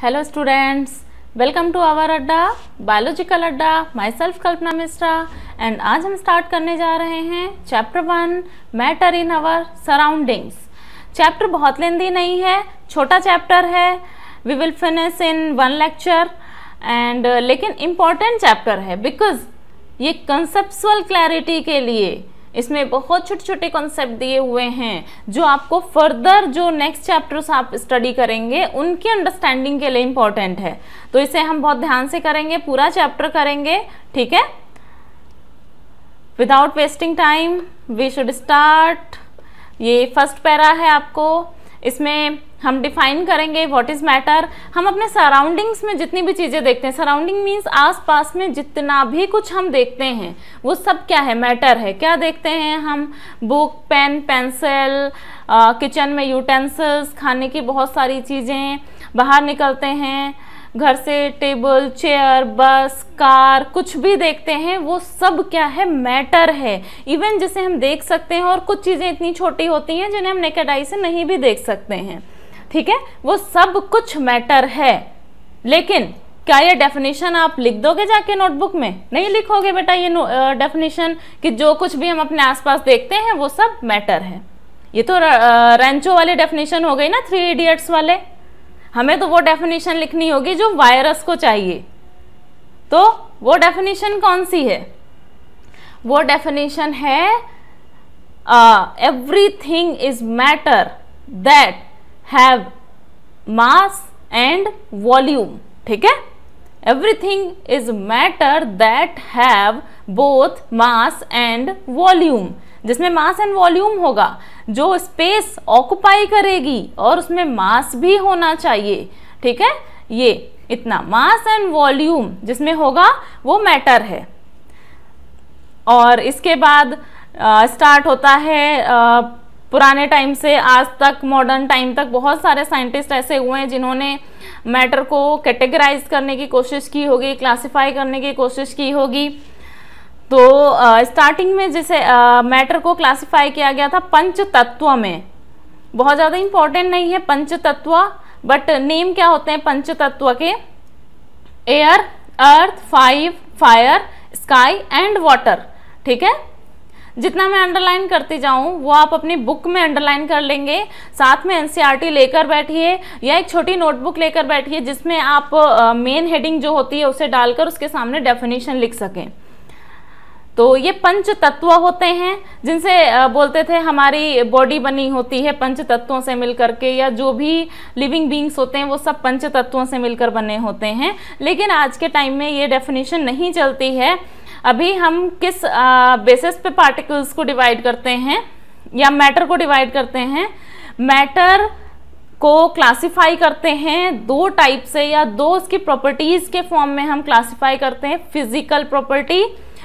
Hello students, welcome to our Adda biological Adda. Myself Kalpana Mishra and आज हम start करने जा रहे हैं chapter 1 matter in our surroundings. Chapter बहुत लेंदी नहीं है, छोटा चैप्टर है। We will finish in 1 lecture and लेकिन इम्पॉर्टेंट चैप्टर है बिकॉज ये कंसेप्चुअल क्लैरिटी के लिए इसमें बहुत छोटे छोटे कॉन्सेप्ट दिए हुए हैं जो आपको फर्दर जो नेक्स्ट चैप्टर्स आप स्टडी करेंगे उनकी अंडरस्टैंडिंग के लिए इम्पोर्टेंट है। तो इसे हम बहुत ध्यान से करेंगे, पूरा चैप्टर करेंगे, ठीक है। Without wasting time we should start. ये फर्स्ट पैरा है आपको, इसमें हम डिफाइन करेंगे व्हाट इज मैटर। हम अपने सराउंडिंग्स में जितनी भी चीज़ें देखते हैं, सराउंडिंग मीन्स आसपास में जितना भी कुछ हम देखते हैं वो सब क्या है, मैटर है। क्या देखते हैं हम? बुक, पेन, पेंसिल, किचन में यूटेंसिल्स, खाने की बहुत सारी चीज़ें, बाहर निकलते हैं घर से, टेबल, चेयर, बस, कार, कुछ भी देखते हैं वो सब क्या है, मैटर है। इवन जिसे हम देख सकते हैं और कुछ चीज़ें इतनी छोटी होती हैं जिन्हें हम नेकेड आई से नहीं भी देख सकते हैं, ठीक है। वो सब कुछ मैटर है। लेकिन क्या ये डेफिनेशन आप लिख दोगे जाके नोटबुक में? नहीं लिखोगे बेटा ये डेफिनेशन कि जो कुछ भी हम अपने आसपास देखते हैं वो सब मैटर है। ये तो रेंचो वाली डेफिनेशन हो गई ना, 3 इडियट्स वाले। हमें तो वो डेफिनेशन लिखनी होगी जो वायरस को चाहिए। तो वो डेफिनेशन कौन सी है? वो डेफिनेशन है everything is matter that have mass and volume, ठीक है। Everything is matter that have both mass and volume, जिसमें मास एंड वॉल्यूम होगा, जो स्पेस ऑक्युपाई करेगी और उसमें मास भी होना चाहिए, ठीक है। ये इतना मास एंड वॉल्यूम जिसमें होगा वो मैटर है। और इसके बाद स्टार्ट होता है पुराने टाइम से आज तक, मॉडर्न टाइम तक बहुत सारे साइंटिस्ट ऐसे हुए हैं जिन्होंने मैटर को कैटेगराइज करने की कोशिश की होगी, क्लासिफाई करने की कोशिश की होगी। तो स्टार्टिंग में जैसे मैटर को क्लासिफाई किया गया था पंच तत्व में। बहुत ज़्यादा इंपॉर्टेंट नहीं है पंच तत्व, बट नेम क्या होते हैं पंच तत्व के? Air, earth, fire, sky and water, ठीक है। जितना मैं अंडरलाइन करती जाऊं वो आप अपनी बुक में अंडरलाइन कर लेंगे। साथ में एनसीईआरटी लेकर बैठिए या एक छोटी नोटबुक लेकर बैठिए जिसमें आप मेन हेडिंग जो होती है उसे डालकर उसके सामने डेफिनेशन लिख सकें। तो ये पंच तत्व होते हैं जिनसे बोलते थे हमारी बॉडी बनी होती है पंच तत्वों से मिलकर के, या जो भी लिविंग बींग्स होते हैं वो सब पंच तत्वों से मिलकर बने होते हैं। लेकिन आज के टाइम में ये डेफिनेशन नहीं चलती है। अभी हम किस बेसिस पे पार्टिकल्स को डिवाइड करते हैं या मैटर को डिवाइड करते हैं? मैटर को क्लासिफाई करते हैं 2 टाइप से, या 2 उसकी प्रॉपर्टीज के फॉर्म में हम क्लासिफाई करते हैं, physical property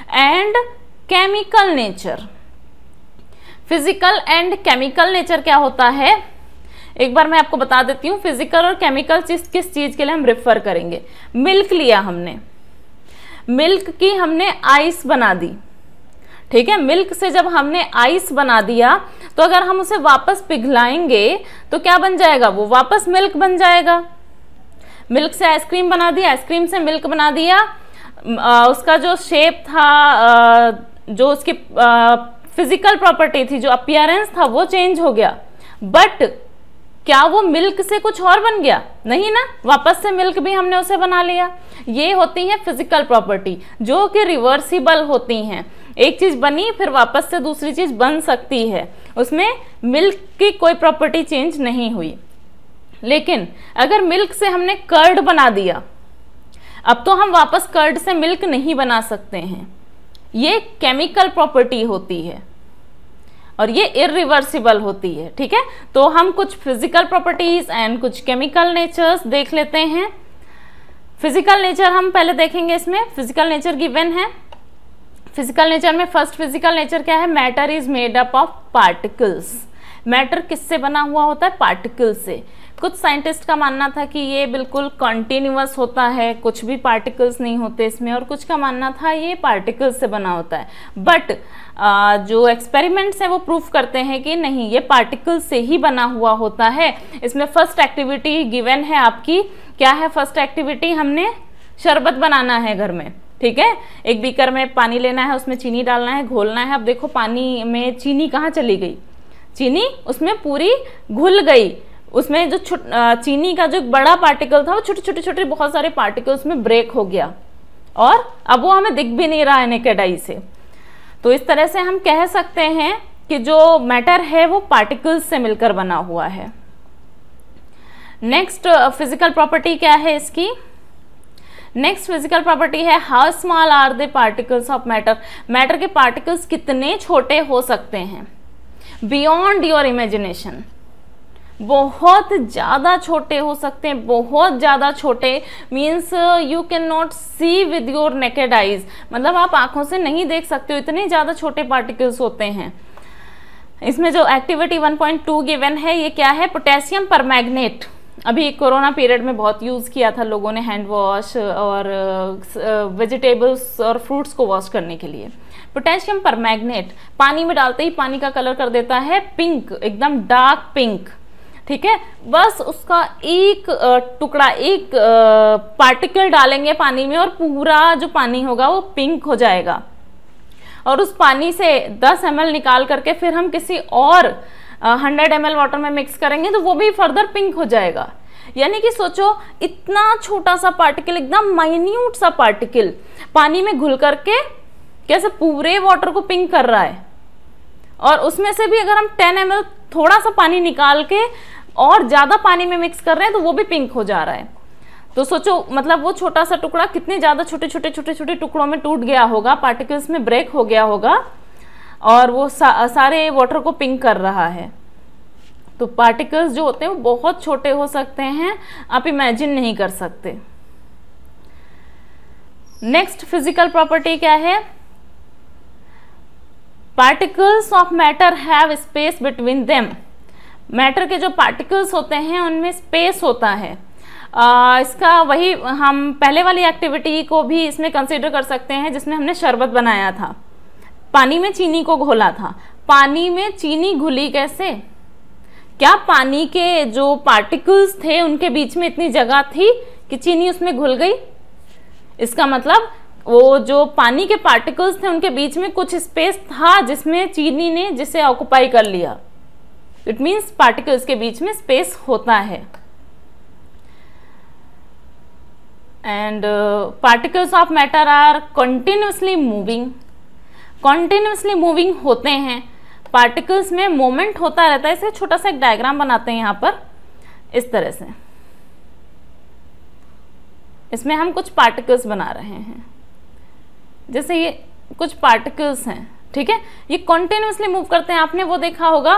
and chemical nature. Physical and chemical nature क्या होता है एक बार मैं आपको बता देती हूँ। फिजिकल और केमिकल चीज किस चीज के लिए हम रेफर करेंगे? मिल्क लिया हमने, मिल्क की हमने आइस बना दी, ठीक है। मिल्क से जब हमने आइस बना दिया तो अगर हम उसे वापस पिघलाएंगे तो क्या बन जाएगा? वो वापस मिल्क बन जाएगा। मिल्क से आइसक्रीम बना दी, आइसक्रीम से मिल्क बना दिया, उसका जो शेप था, जो उसकी फिजिकल प्रॉपर्टी थी, जो अपीयरेंस था वो चेंज हो गया, बट क्या वो मिल्क से कुछ और बन गया? नहीं ना, वापस से मिल्क भी हमने उसे बना लिया। ये होती है फिजिकल प्रॉपर्टी जो कि रिवर्सिबल होती हैं। एक चीज बनी फिर वापस से दूसरी चीज बन सकती है, उसमें मिल्क की कोई प्रॉपर्टी चेंज नहीं हुई। लेकिन अगर मिल्क से हमने कर्ड बना दिया, अब तो हम वापस कर्ड से मिल्क नहीं बना सकते हैं। ये केमिकल प्रॉपर्टी होती है और ये इरिवर्सिबल होती है, ठीक है। तो हम कुछ फिजिकल प्रॉपर्टीज एंड कुछ केमिकल नेचर्स देख लेते हैं। फिजिकल नेचर हम पहले देखेंगे। इसमें फिजिकल नेचर गिवन है। फिजिकल नेचर में फर्स्ट फिजिकल नेचर क्या है? Matter is made up of particles. Matter किससे बना हुआ होता है? पार्टिकल से। कुछ साइंटिस्ट का मानना था कि ये बिल्कुल कॉन्टिन्यूअस होता है, कुछ भी पार्टिकल्स नहीं होते इसमें, और कुछ का मानना था ये पार्टिकल्स से बना होता है। बट जो एक्सपेरिमेंट्स हैं वो प्रूफ करते हैं कि नहीं, ये पार्टिकल्स से ही बना हुआ होता है। इसमें फर्स्ट एक्टिविटी गिवन है आपकी क्या है फर्स्ट एक्टिविटी, हमने शरबत बनाना है घर में, ठीक है। एक बीकर में पानी लेना है, उसमें चीनी डालना है, घोलना है। अब देखो पानी में चीनी कहाँ चली गई, चीनी उसमें पूरी घुल गई। उसमें जो चीनी का जो बड़ा पार्टिकल था वो छोटे छोटे छोटे बहुत सारे पार्टिकल्स में ब्रेक हो गया और अब वो हमें दिख भी नहीं रहा है नेकेड आई से। तो इस तरह से हम कह सकते हैं कि जो मैटर है वो पार्टिकल्स से मिलकर बना हुआ है। नेक्स्ट फिजिकल प्रॉपर्टी क्या है इसकी, नेक्स्ट फिजिकल प्रॉपर्टी है how small are the particles of matter. Matter के पार्टिकल्स कितने छोटे हो सकते हैं, बियॉन्ड योर इमेजिनेशन, बहुत ज़्यादा छोटे हो सकते हैं, बहुत ज़्यादा छोटे means you can not see with your naked eyes, मतलब आप आंखों से नहीं देख सकते हो, इतने ज़्यादा छोटे पार्टिकल्स होते हैं। इसमें जो एक्टिविटी 1.2 गिवन है ये क्या है, पोटेशियम परमैंगनेट। अभी कोरोना पीरियड में बहुत यूज़ किया था लोगों ने हैंड वॉश और वेजिटेबल्स और फ्रूट्स को वॉश करने के लिए। पोटेशियम परमैंगनेट पानी में डालते ही पानी का कलर कर देता है पिंक, एकदम डार्क पिंक, ठीक है। बस उसका एक टुकड़ा, एक पार्टिकल डालेंगे पानी में और पूरा जो पानी होगा वो पिंक हो जाएगा। और उस पानी से 10 ml निकाल करके फिर हम किसी और 100 ml वाटर में मिक्स करेंगे तो वो भी फर्दर पिंक हो जाएगा। यानी कि सोचो इतना छोटा सा पार्टिकल, एकदम माइन्यूट सा पार्टिकल पानी में घुल करके कैसे पूरे वाटर को पिंक कर रहा है। और उसमें से भी अगर हम 10 ml थोड़ा सा पानी निकाल के और ज़्यादा पानी में मिक्स कर रहे हैं तो वो भी पिंक हो जा रहा है। तो सोचो मतलब वो छोटा सा टुकड़ा कितने ज़्यादा छोटे छोटे छोटे छोटे टुकड़ों में टूट गया होगा, पार्टिकल्स में ब्रेक हो गया होगा और वो सारे वाटर को पिंक कर रहा है। तो पार्टिकल्स जो होते हैं वो बहुत छोटे हो सकते हैं, आप इमेजिन नहीं कर सकते। नेक्स्ट फिजिकल प्रॉपर्टी क्या है, particles of matter have space between them. Matter के जो पार्टिकल्स होते हैं उनमें स्पेस होता है। इसका वही हम पहले वाली एक्टिविटी को भी इसमें कंसीडर कर सकते हैं जिसमें हमने शरबत बनाया था, पानी में चीनी को घोला था। पानी में चीनी घुली कैसे, क्या पानी के जो पार्टिकल्स थे उनके बीच में इतनी जगह थी कि चीनी उसमें घुल गई? इसका मतलब वो जो पानी के पार्टिकल्स थे उनके बीच में कुछ स्पेस था जिसमें चीनी ने जिसे ऑक्युपाई कर लिया। इट मीन्स पार्टिकल्स के बीच में स्पेस होता है। And particles of matter are continuously moving, continuously moving होते हैं। पार्टिकल्स में मोमेंट होता रहता है। इसे छोटा सा एक डायग्राम बनाते हैं यहाँ पर इस तरह से। इसमें हम कुछ पार्टिकल्स बना रहे हैं, जैसे ये कुछ पार्टिकल्स हैं, ठीक है। ये कंटिन्यूसली मूव करते हैं। आपने वो देखा होगा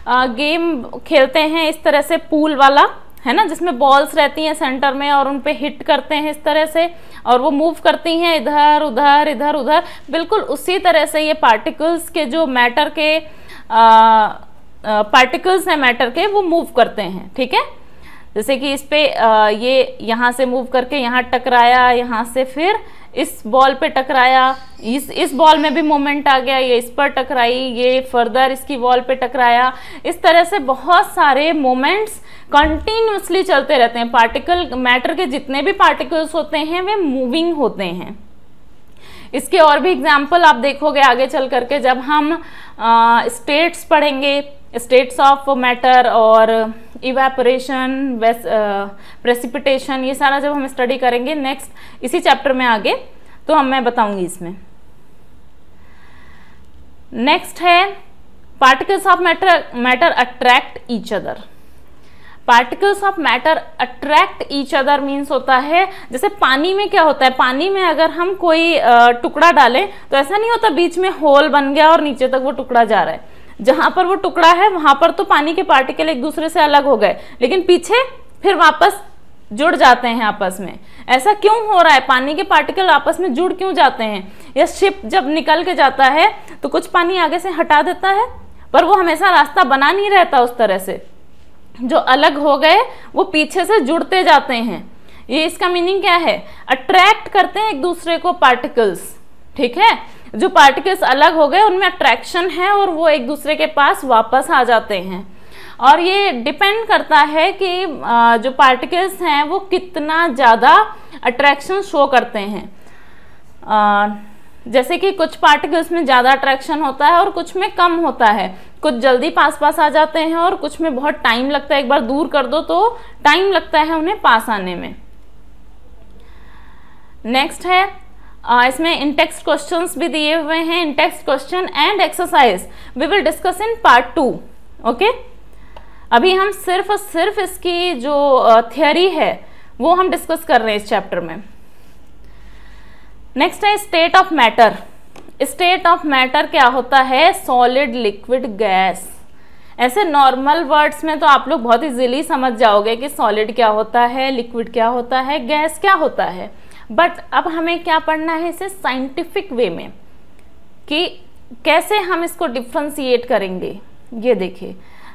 गेम खेलते हैं इस तरह से, पूल वाला है ना, जिसमें बॉल्स रहती हैं सेंटर में और उन पे हिट करते हैं इस तरह से और वो मूव करती हैं इधर उधर इधर उधर। बिल्कुल उसी तरह से ये पार्टिकल्स के जो मैटर के पार्टिकल्स हैं मैटर के, वो मूव करते हैं, ठीक है। जैसे कि इस पे ये यहाँ से मूव करके यहाँ टकराया, यहाँ से फिर इस बॉल पे टकराया, इस बॉल में भी मोमेंट आ गया, ये इस पर टकराई, ये फर्दर इसकी बॉल पे टकराया। इस तरह से बहुत सारे मोमेंट्स कंटिन्यूसली चलते रहते हैं। पार्टिकल मैटर के जितने भी पार्टिकल्स होते हैं वे मूविंग होते हैं। इसके और भी एग्जाम्पल आप देखोगे आगे चल करके जब हम स्टेट्स पढ़ेंगे, स्टेट्स ऑफ मैटर और इवेपोरेशन, प्रेसिपिटेशन, ये सारा जब हम स्टडी करेंगे नेक्स्ट इसी चैप्टर में आगे, तो मैं बताऊंगी इसमें। नेक्स्ट है particles of matter attract each other. Particles of matter attract each other means होता है, जैसे पानी में क्या होता है, पानी में अगर हम कोई टुकड़ा डालें तो ऐसा नहीं होता बीच में होल बन गया और नीचे तक वो टुकड़ा जा रहा है। जहां पर वो टुकड़ा है वहां पर तो पानी के पार्टिकल एक दूसरे से अलग हो गए, लेकिन पीछे फिर वापस जुड़ जाते हैं आपस में। ऐसा क्यों हो रहा है, पानी के पार्टिकल आपस में जुड़ क्यों जाते हैं? या शिप जब निकल के जाता है तो कुछ पानी आगे से हटा देता है, पर वो हमेशा रास्ता बना नहीं रहता उस तरह से। जो अलग हो गए वो पीछे से जुड़ते जाते हैं। ये इसका मीनिंग क्या है, अट्रैक्ट करते हैं एक दूसरे को पार्टिकल्स, ठीक है। जो पार्टिकल्स अलग हो गए उनमें अट्रैक्शन है और वो एक दूसरे के पास वापस आ जाते हैं। और ये डिपेंड करता है कि जो पार्टिकल्स हैं वो कितना ज़्यादा अट्रैक्शन शो करते हैं। जैसे कि कुछ पार्टिकल्स में ज़्यादा अट्रैक्शन होता है और कुछ में कम होता है, कुछ जल्दी पास पास आ जाते हैं और कुछ में बहुत टाइम लगता है, एक बार दूर कर दो तो टाइम लगता है उन्हें पास आने में। नेक्स्ट है इसमें इन टेक्स्ट क्वेश्चंस भी दिए हुए हैं, in text question and exercise we will discuss in part 2। Okay, अभी हम सिर्फ इसकी जो थियोरी है वो हम डिस्कस कर रहे हैं इस चैप्टर में। नेक्स्ट है state of matter. State of matter क्या होता है? Solid, liquid, gas. ऐसे नॉर्मल वर्ड्स में तो आप लोग बहुत इजीली समझ जाओगे कि सॉलिड क्या होता है, लिक्विड क्या होता है, गैस क्या होता है। बट अब हमें क्या पढ़ना है इसे साइंटिफिक वे में, कि कैसे हम इसको डिफ्रेंशिएट करेंगे। ये देखिए,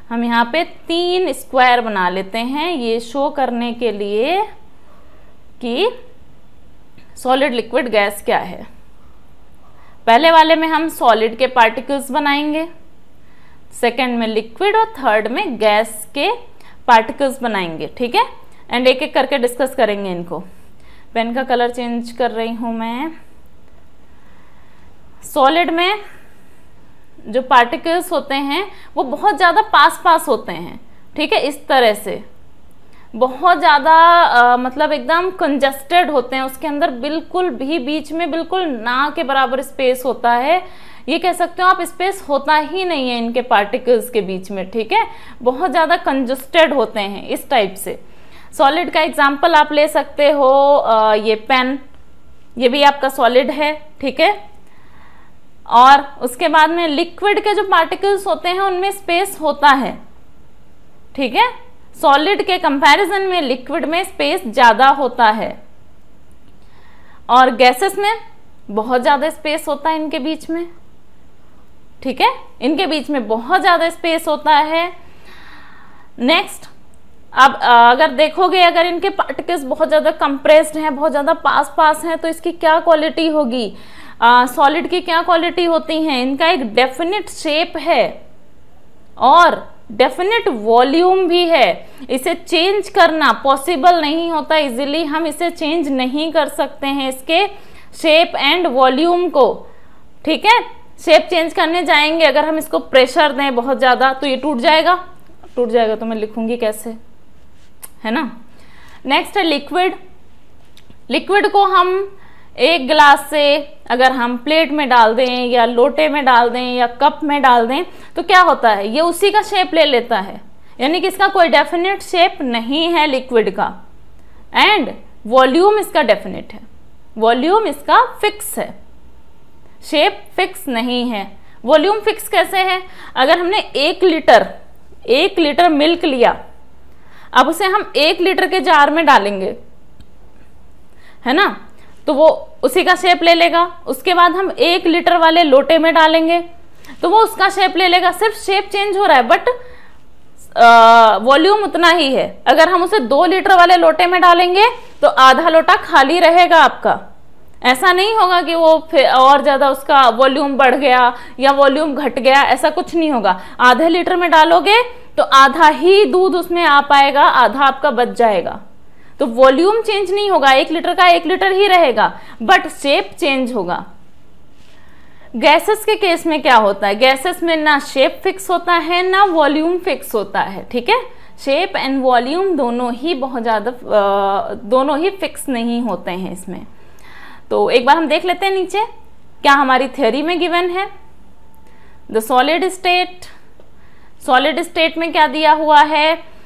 हम यहाँ पे 3 स्क्वायर बना लेते हैं ये शो करने के लिए कि सॉलिड, लिक्विड, गैस क्या है। पहले वाले में हम सॉलिड के पार्टिकल्स बनाएंगे, सेकंड में लिक्विड और थर्ड में गैस के पार्टिकल्स बनाएंगे। ठीक है, एंड एक एक करके डिस्कस करेंगे इनको। पेन का कलर चेंज कर रही हूं मैं। सॉलिड में जो पार्टिकल्स होते हैं वो बहुत ज़्यादा पास होते हैं। ठीक है, इस तरह से बहुत ज़्यादा मतलब एकदम कंजस्टेड होते हैं, उसके अंदर बिल्कुल भी बीच में बिल्कुल ना के बराबर स्पेस होता है। ये कह सकते हो आप, स्पेस होता ही नहीं है इनके पार्टिकल्स के बीच में। ठीक है, बहुत ज़्यादा कंजस्टेड होते हैं इस टाइप से। सॉलिड का एग्जाम्पल आप ले सकते हो, ये पेन, ये भी आपका सॉलिड है। ठीक है, और उसके बाद में लिक्विड के जो पार्टिकल्स होते हैं उनमें स्पेस होता है। ठीक है, सॉलिड के कंपैरिजन में लिक्विड में स्पेस ज़्यादा होता है, और गैसेस में बहुत ज़्यादा स्पेस होता है इनके बीच में। ठीक है, इनके बीच में बहुत ज़्यादा स्पेस होता है। नेक्स्ट, अब अगर देखोगे, अगर इनके पार्टिकल्स बहुत ज़्यादा कंप्रेस्ड हैं, बहुत ज़्यादा पास हैं, तो इसकी क्या क्वालिटी होगी? सॉलिड की क्या क्वालिटी होती हैं? इनका एक डेफिनेट शेप है और डेफिनेट वॉल्यूम भी है। इसे चेंज करना पॉसिबल नहीं होता, इजीली हम इसे चेंज नहीं कर सकते हैं इसके शेप एंड वॉल्यूम को। ठीक है, शेप चेंज करने जाएंगे अगर हम इसको प्रेशर दें बहुत ज़्यादा तो ये टूट जाएगा तो मैं लिखूंगी कैसे, है ना। नेक्स्ट है लिक्विड। लिक्विड को हम एक गिलास से अगर हम प्लेट में डाल दें या लोटे में डाल दें या कप में डाल दें तो क्या होता है, ये उसी का शेप ले लेता है, यानी कि इसका कोई डेफिनेट शेप नहीं है लिक्विड का। एंड वॉल्यूम इसका डेफिनेट है, वॉल्यूम इसका फिक्स है, शेप फिक्स नहीं है। वॉल्यूम फिक्स कैसे है? अगर हमने 1 लीटर मिल्क लिया, अब उसे हम 1 लीटर के जार में डालेंगे, है ना, तो वो उसी का शेप ले लेगा। उसके बाद हम 1 लीटर वाले लोटे में डालेंगे तो वो उसका शेप ले लेगा, सिर्फ शेप चेंज हो रहा है बट वॉल्यूम उतना ही है। अगर हम उसे 2 लीटर वाले लोटे में डालेंगे तो आधा लोटा खाली रहेगा आपका। ऐसा नहीं होगा कि वो फिर और ज़्यादा उसका वॉल्यूम बढ़ गया या वॉल्यूम घट गया, ऐसा कुछ नहीं होगा। आधे लीटर में डालोगे तो आधा ही दूध उसमें आ पाएगा, आधा आपका बच जाएगा। तो वॉल्यूम चेंज नहीं होगा, 1 लीटर का 1 लीटर ही रहेगा, बट शेप चेंज होगा। गैसेस के केस में क्या होता है? गैसेस में ना शेप फिक्स होता है ना वॉल्यूम फिक्स होता है। ठीक है, शेप एंड वॉल्यूम दोनों ही बहुत ज़्यादा दोनों ही फिक्स नहीं होते हैं इसमें। तो एक बार हम देख लेते हैं नीचे क्या हमारी थ्योरी में गिवन है। The solid state, solid state में क्या दिया हुआ है?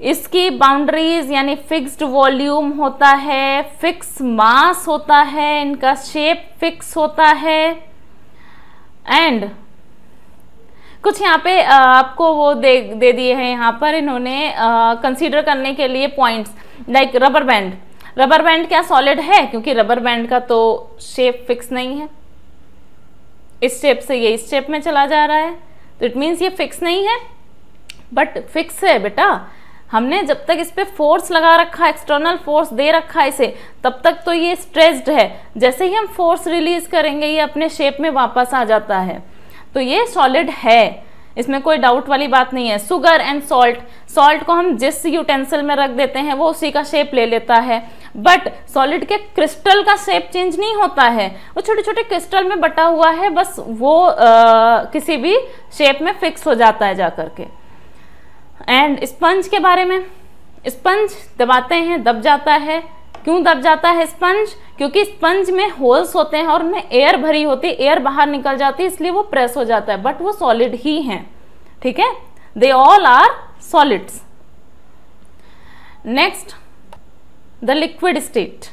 इसकी बाउंड्रीज यानी फिक्स्ड वॉल्यूम होता है, फिक्स मास होता है, इनका शेप फिक्स होता है। एंड कुछ यहाँ पे आपको वो दे दिए हैं यहाँ पर इन्होंने कंसीडर करने के लिए points, like rubber band. Rubber band क्या सॉलिड है? क्योंकि रबर बैंड का तो शेप फिक्स नहीं है, इस शेप से ये इस शेप में चला जा रहा है, तो इट मीन्स ये फिक्स नहीं है। बट फिक्स है बेटा, हमने जब तक इस पे फोर्स लगा रखा, एक्सटर्नल फोर्स दे रखा है इसे, तब तक तो ये स्ट्रेच्ड है। जैसे ही हम फोर्स रिलीज करेंगे ये अपने शेप में वापस आ जाता है। तो ये सॉलिड है, इसमें कोई डाउट वाली बात नहीं है। शुगर एंड सॉल्ट, सॉल्ट को हम जिस यूटेंसिल में रख देते हैं वो उसी का शेप ले लेता है, बट सॉलिड के क्रिस्टल का शेप चेंज नहीं होता है, वो छोटे छोटे क्रिस्टल में बटा हुआ है, बस वो किसी भी शेप में फिक्स हो जाता है जा करके। एंड स्पंज के बारे में, स्पंज दबाते हैं दब जाता है। क्यों दब जाता है स्पंज? क्योंकि स्पंज में होल्स होते हैं और उनमें एयर भरी होती है, एयर बाहर निकल जाती है, इसलिए वो प्रेस हो जाता है, बट वो सॉलिड ही हैं, ठीक है। They all are solids. Next, the liquid state.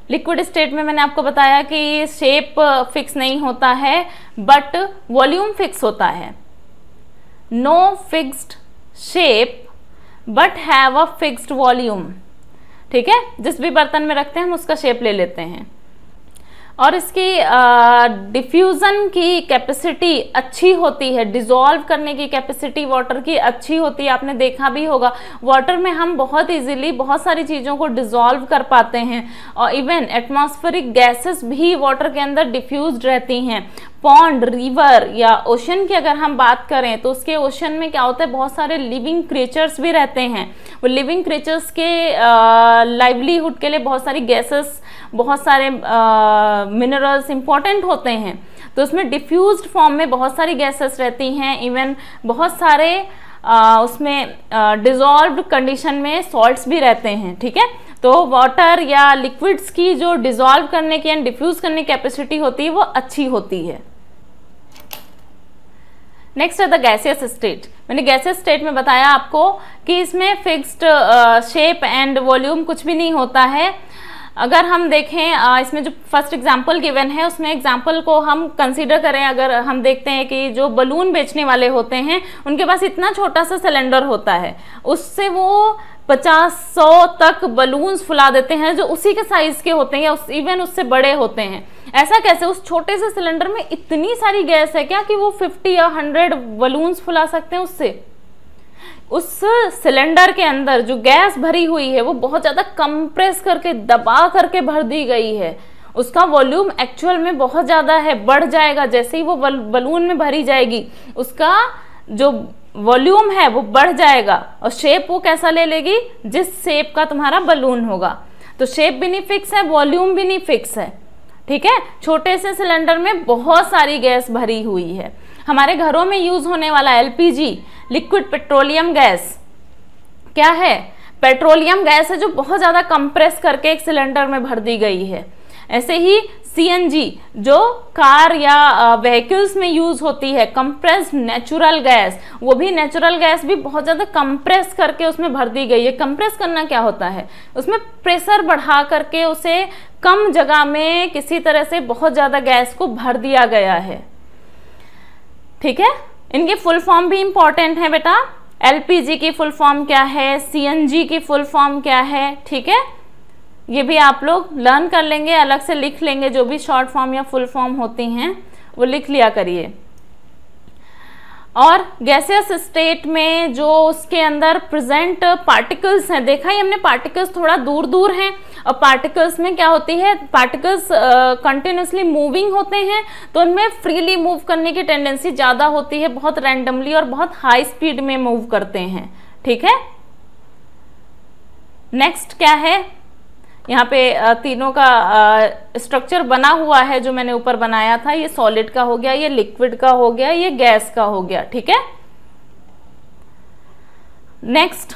Liquid state में मैंने आपको बताया कि शेप फिक्स नहीं होता है बट वॉल्यूम फिक्स होता है। No fixed shape but have a fixed volume, ठीक है। जिस भी बर्तन में रखते हैं हम उसका शेप ले लेते हैं। और इसकी डिफ्यूजन की कैपेसिटी अच्छी होती है, डिसॉल्व करने की कैपेसिटी वाटर की अच्छी होती है। आपने देखा भी होगा वाटर में हम बहुत इजीली बहुत सारी चीज़ों को डिसॉल्व कर पाते हैं, और इवन एटमॉस्फेरिक गैसेस भी वाटर के अंदर डिफ्यूज्ड रहती हैं। पॉन्ड, रिवर या ओशन की अगर हम बात करें तो उसके ओशन में क्या होता है, बहुत सारे लिविंग क्रिएचर्स भी रहते हैं। वो लिविंग क्रिएचर्स के लाइवलीहुड के लिए बहुत सारी गैसेस, बहुत सारे मिनरल्स इंपॉर्टेंट होते हैं, तो उसमें डिफ्यूज्ड फॉर्म में बहुत सारी गैसेस रहती हैं। इवन बहुत सारे उसमें डिसॉल्व्ड कंडीशन में सॉल्ट्स भी रहते हैं, ठीक है। तो वाटर या लिक्विड्स की जो डिसॉल्व करने की एंड डिफ्यूज करने की कैपेसिटी होती है वो अच्छी होती है। नेक्स्ट है द गैसियस स्टेट। मैंने गैसियस स्टेट में बताया आपको कि इसमें फिक्स्ड शेप एंड वॉल्यूम कुछ भी नहीं होता है। अगर हम देखें इसमें जो फर्स्ट एग्जांपल गिवन है उसमें एग्जांपल को हम कंसीडर करें, अगर हम देखते हैं कि जो बलून बेचने वाले होते हैं उनके पास इतना छोटा सा सिलेंडर होता है, उससे वो 50-100 तक बलून्स फुला देते हैं जो उसी के साइज के होते हैं या इवन उससे बड़े होते हैं। ऐसा कैसे? उस छोटे से सिलेंडर में इतनी सारी गैस है क्या कि वो 50 या 100 बलून्स फुला सकते हैं उससे? उस सिलेंडर के अंदर जो गैस भरी हुई है वो बहुत ज्यादा कंप्रेस करके दबा करके भर दी गई है, उसका वॉल्यूम एक्चुअल में बहुत ज्यादा है, बढ़ जाएगा जैसे ही वो बलून में भरी जाएगी, उसका जो वॉल्यूम है वो बढ़ जाएगा और शेप वो कैसा ले लेगी, जिस शेप का तुम्हारा बलून होगा। तो शेप भी नहीं फिक्स है, वॉल्यूम भी नहीं फिक्स है, ठीक है। छोटे से सिलेंडर में बहुत सारी गैस भरी हुई है। हमारे घरों में यूज होने वाला एलपीजी, लिक्विड पेट्रोलियम गैस, क्या है? पेट्रोलियम गैस है जो बहुत ज्यादा कंप्रेस करके एक सिलेंडर में भर दी गई है। ऐसे ही सीएनजी जो कार या व्हीकल्स में यूज होती है, कंप्रेस्ड नेचुरल गैस, वो भी नेचुरल गैस भी बहुत ज्यादा कंप्रेस करके उसमें भर दी गई है। कंप्रेस करना क्या होता है? उसमें प्रेशर बढ़ा करके उसे कम जगह में किसी तरह से बहुत ज्यादा गैस को भर दिया गया है, ठीक है। इनकी फुल फॉर्म भी इंपॉर्टेंट है बेटा। एलपीजी की फुल फॉर्म क्या है, सीएनजी की फुल फॉर्म क्या है, ठीक है। ये भी आप लोग लर्न कर लेंगे, अलग से लिख लेंगे, जो भी शॉर्ट फॉर्म या फुल फॉर्म होती हैं वो लिख लिया करिए। और गैसियस स्टेट में जो उसके अंदर प्रेजेंट पार्टिकल्स हैं, देखा ही हमने पार्टिकल्स थोड़ा दूर दूर हैं, और पार्टिकल्स में क्या होती है, पार्टिकल्स कंटिन्यूसली मूविंग होते हैं तो उनमें फ्रीली मूव करने की टेंडेंसी ज़्यादा होती है, बहुत रैंडमली और बहुत हाई स्पीड में मूव करते हैं, ठीक है। नेक्स्ट क्या है, यहाँ पे तीनों का स्ट्रक्चर बना हुआ है जो मैंने ऊपर बनाया था, ये सॉलिड का हो गया, ये लिक्विड का हो गया, ये गैस का हो गया, ठीक है। नेक्स्ट,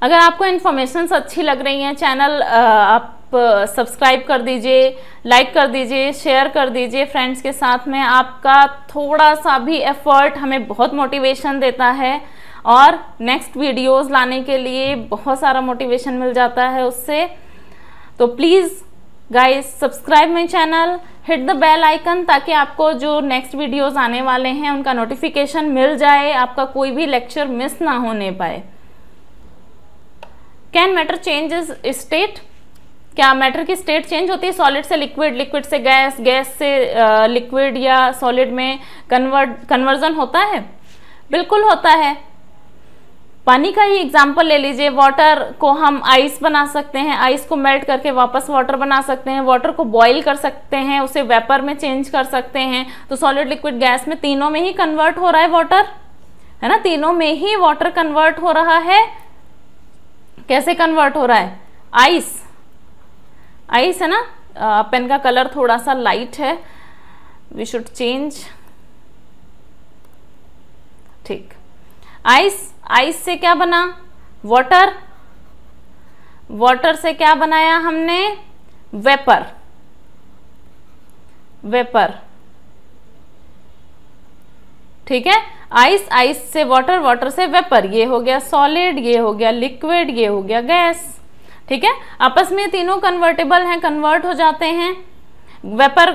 अगर आपको इन्फॉर्मेशंस अच्छी लग रही हैं, चैनल आप सब्सक्राइब कर दीजिए, लाइक कर दीजिए, शेयर कर दीजिए फ्रेंड्स के साथ में। आपका थोड़ा सा भी एफर्ट हमें बहुत मोटिवेशन देता है और नेक्स्ट वीडियोस लाने के लिए बहुत सारा मोटिवेशन मिल जाता है उससे। तो please guys subscribe my channel, hit the bell icon, ताकि आपको जो नेक्स्ट वीडियोस आने वाले हैं उनका नोटिफिकेशन मिल जाए, आपका कोई भी लेक्चर मिस ना होने पाए। Can matter change state? क्या मैटर की स्टेट चेंज होती है? सॉलिड से लिक्विड, लिक्विड से गैस, गैस से लिक्विड या सॉलिड में कन्वर्जन होता है? बिल्कुल होता है। पानी का ही एग्जाम्पल ले लीजिए, वाटर को हम आइस बना सकते हैं, आइस को मेल्ट करके वापस वाटर बना सकते हैं, वाटर को बॉईल कर सकते हैं, उसे वेपर में चेंज कर सकते हैं। तो सॉलिड, लिक्विड, गैस में तीनों में ही कन्वर्ट हो रहा है वाटर, है ना, तीनों में ही वाटर कन्वर्ट हो रहा है। कैसे कन्वर्ट हो रहा है? आइस, आइस है ना, पेन का कलर थोड़ा सा लाइट है, वी शुड चेंज, ठीक। आइस, आइस से क्या बना? वाटर, वाटर से क्या बनाया हमने? वेपर, वेपर, ठीक है। आइस, आइस से वाटर, वाटर से वेपर, ये हो गया सॉलिड, ये हो गया लिक्विड, ये हो गया गैस, ठीक है। आपस में तीनों कन्वर्टेबल हैं, कन्वर्ट हो जाते हैं। वेपर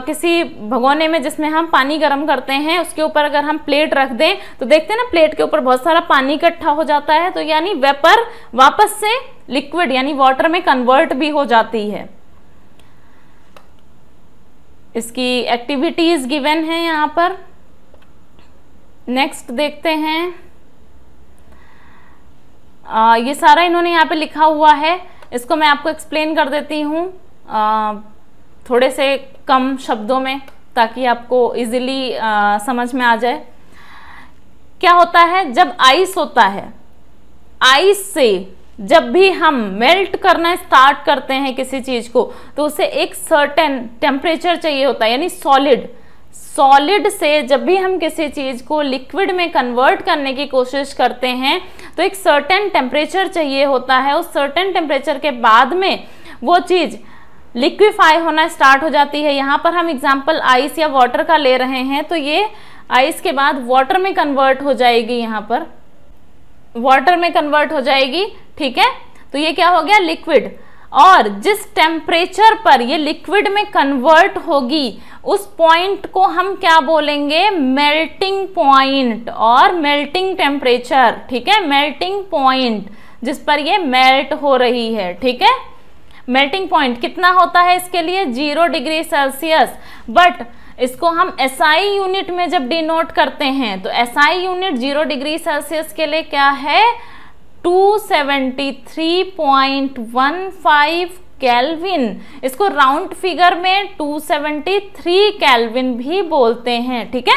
किसी भगोने में जिसमें हम पानी गर्म करते हैं, उसके ऊपर अगर हम प्लेट रख दें तो देखते हैं ना, प्लेट के ऊपर बहुत सारा पानी इकट्ठा हो जाता है, तो यानी वेपर वापस से लिक्विड यानी वाटर में कन्वर्ट भी हो जाती है। इसकी एक्टिविटीज गिवन है यहाँ पर। नेक्स्ट देखते हैं, ये सारा इन्होंने यहाँ पे लिखा हुआ है, इसको मैं आपको एक्सप्लेन कर देती हूँ थोड़े से कम शब्दों में, ताकि आपको इजीली समझ में आ जाए। क्या होता है जब आइस होता है, आइस से जब भी हम मेल्ट करना स्टार्ट करते हैं किसी चीज को, तो उसे एक सर्टेन टेम्परेचर चाहिए होता है, यानी सॉलिड, सॉलिड से जब भी हम किसी चीज को लिक्विड में कन्वर्ट करने की कोशिश करते हैं तो एक सर्टेन टेम्परेचर चाहिए होता है। उस सर्टेन टेम्परेचर के बाद में वो चीज लिक्विफाई होना स्टार्ट हो जाती है। यहाँ पर हम एग्जाम्पल आइस या वाटर का ले रहे हैं, तो ये आइस के बाद वाटर में कन्वर्ट हो जाएगी, यहाँ पर वाटर में कन्वर्ट हो जाएगी, ठीक है। तो ये क्या हो गया? लिक्विड। और जिस टेम्परेचर पर ये लिक्विड में कन्वर्ट होगी उस पॉइंट को हम क्या बोलेंगे? मेल्टिंग पॉइंट और मेल्टिंग टेम्परेचर, ठीक है। मेल्टिंग पॉइंट जिस पर ये मेल्ट हो रही है, ठीक है। मेल्टिंग पॉइंट कितना होता है इसके लिए? 0 डिग्री सेल्सियस। बट इसको हम SI यूनिट में जब डिनोट करते हैं तो SI यूनिट 0 डिग्री सेल्सियस के लिए क्या है? 273.15 केल्विन। इसको राउंड फिगर में 273 केल्विन भी बोलते हैं, ठीक है।